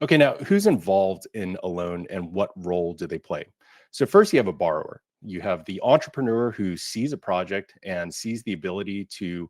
Okay, now who's involved in a loan and what role do they play? So, first, you have a borrower. You have the entrepreneur who sees a project and sees the ability to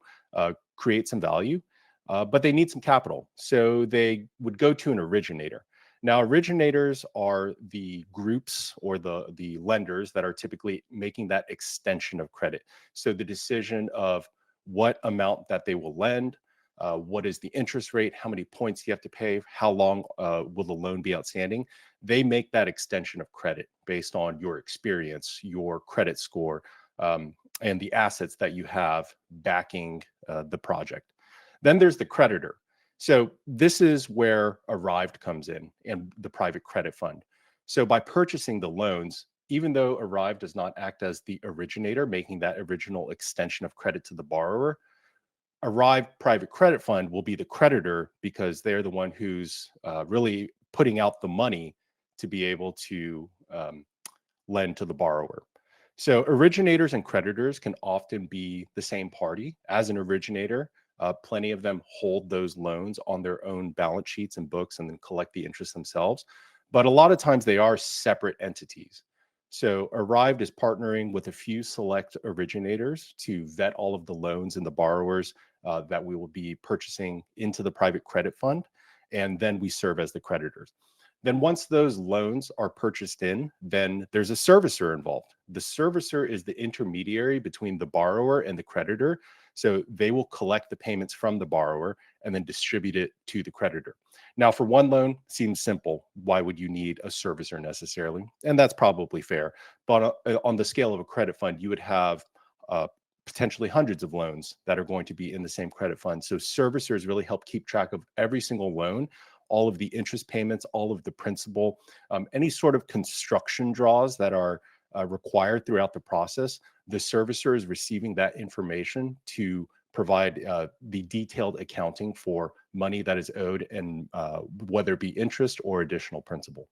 create some value, but they need some capital. So, they would go to an originator. Now, originators are the groups or the lenders that are typically making that extension of credit. So, the decision of what amount that they will lend, what is the interest rate, how many points you have to pay, how long will the loan be outstanding. They make that extension of credit based on your experience, your credit score, and the assets that you have backing the project. Then there's the creditor. So this is where Arrived comes in and the private credit fund. So by purchasing the loans, even though Arrived does not act as the originator, making that original extension of credit to the borrower, Arrived Private Credit Fund will be the creditor because they're the one who's really putting out the money to be able to lend to the borrower. So originators and creditors can often be the same party. As an originator, plenty of them hold those loans on their own balance sheets and books and then collect the interest themselves. But a lot of times they are separate entities. So Arrived is partnering with a few select originators to vet all of the loans and the borrowers that we will be purchasing into the private credit fund. And then we serve as the creditors. Then once those loans are purchased in, then there's a servicer involved. The servicer is the intermediary between the borrower and the creditor. So they will collect the payments from the borrower and then distribute it to the creditor. Now, for one loan, seems simple. Why would you need a servicer necessarily? And that's probably fair. But on the scale of a credit fund, you would have potentially hundreds of loans that are going to be in the same credit fund. So servicers really help keep track of every single loan, all of the interest payments, all of the principal, any sort of construction draws that are required throughout the process. The servicer is receiving that information to provide the detailed accounting for money that is owed and whether it be interest or additional principal.